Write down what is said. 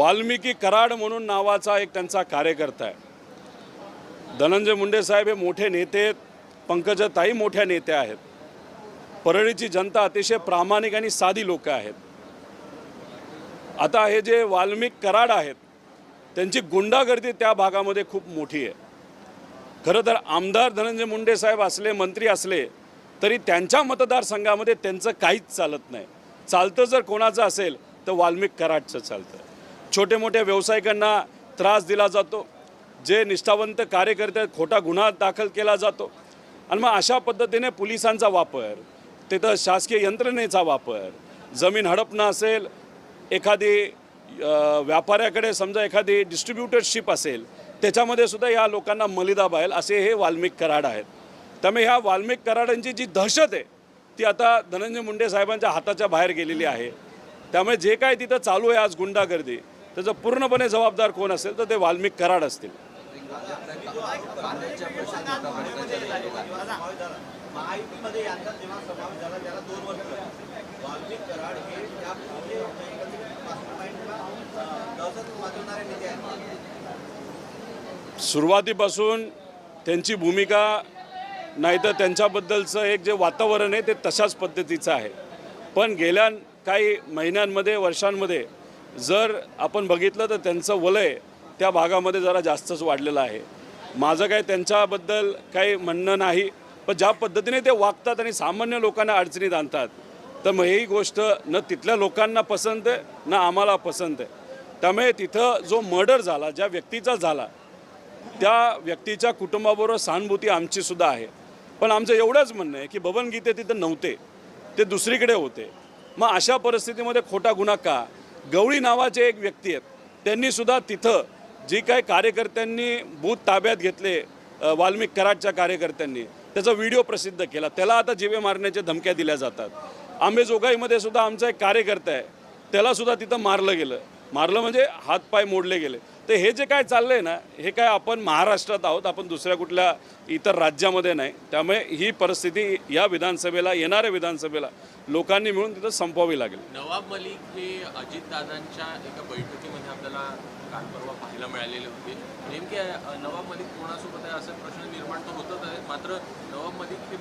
वाल्मिकी कराड म्हणून नावाचा एक त्यांचा कार्यकर्ता आहे। धनंजय मुंडे साहेब हे मोठे नेते आहेत, पंकजाताई मोठ्या नेत्या आहेत। परळीची जनता अतिशय प्रामाणिक आणि साधी लोक आहेत। आता हे जे वाल्मिकी कराड आहेत त्यांची गुंडागर्दी त्या भागामध्ये खूप मोठी आहे। खरं तर आमदार धनंजय मुंडे साहेब असले, मंत्री असले तरी त्यांच्या मतदारसंघामध्ये त्यांचं काहीच चालत नाही। चालतं जर कोणाचं असेल तर वाल्मिकी कराडचं चालतं। छोटे मोठे व्यावसायिकांना त्रास दिला जातो, जे निष्ठावंत कार्यकर्ते आहेत खोटा गुन्हा दाखल केला जातो आणि मग अशा पद्धतीने पोलिसांचा वापर, तिथं शासकीय यंत्रणेचा वापर, जमीन हडपणं असेल, एखादी व्यापाऱ्याकडे समजा एखादी डिस्ट्रीब्युटरशिप असेल त्याच्यामध्ये सुद्धा या लोकांना मलिदा बाहेल असे हे वाल्मिकी कराड आहेत। त्यामुळे ह्या वाल्मिकी कराडांची जी दहशत आहे ती आता धनंजय मुंडे साहेबांच्या हाताच्या बाहेर गेलेली आहे। त्यामुळे जे काय तिथं चालू आहे आज गुंडागर्दी त्याचं पूर्णपणे जबाबदार कोण असेल तर ते वाल्मिकी कराड असतील। सुरुवातीपासून त्यांची भूमिका नाही तर त्यांच्याबद्दलचं एक जे वातावरण आहे ते तशाच पद्धतीचं आहे। पण गेल्या काही महिन्यांमध्ये, वर्षांमध्ये जर आपण बघितलं तर त्यांचं वलय त्या भागामध्ये जरा जास्तच वाढलेलं आहे। माझं काय त्यांच्याबद्दल काही म्हणणं नाही, पण ज्या पद्धतीने ते वागतात आणि सामान्य लोकांना अडचणीत आणतात तर मग ही गोष्ट न तिथल्या लोकांना पसंत आहे ना आम्हाला पसंत आहे। त्यामुळे तिथं जो मर्डर झाला, ज्या व्यक्तीचा झाला, त्या व्यक्तीच्या कुटुंबाबरोबर सहानुभूती आमची सुद्धा आहे। पण आमचं एवढंच म्हणणं आहे की बबन गीते तिथं नव्हते, ते दुसरीकडे होते। मग अशा परिस्थितीमध्ये खोटा गुन्हा का? गवळी नावाचे एक व्यक्ती आहेत, त्यांनीसुद्धा तिथं जी काही कार्यकर्त्यांनी बूथ ताब्यात घेतले, वाल्मिकी कराडच्या कार्यकर्त्यांनी त्याचा व्हिडिओ प्रसिद्ध केला, त्याला आता जीवे मारण्याच्या धमक्या दिल्या जातात। आंबेजोगाईमध्ये सुद्धा आमचा एक कार्यकर्ता आहे, त्यालासुद्धा तिथं मारलं गेलं, मारलं म्हणजे हातपाय मोडले गेले। तर हे जे काय चाललं आहे ना, हे काय आपण महाराष्ट्रात आहोत, आपण दुसऱ्या कुठल्या इतर राज्यामध्ये नाही। त्यामुळे ही परिस्थिती या विधानसभेला, येणाऱ्या विधानसभेला लोकांनी मिळून तिथं संपवावी लागेल। नवाब मलिक हे अजितदादांच्या एका बैठकीमध्ये आपल्याला काल परवा पाहायला मिळालेले होते। नेमके नवाब मलिक कोणासोबत आहे असा प्रश्न निर्माण तर होतच आहे, मात्र नवाब मलिक हे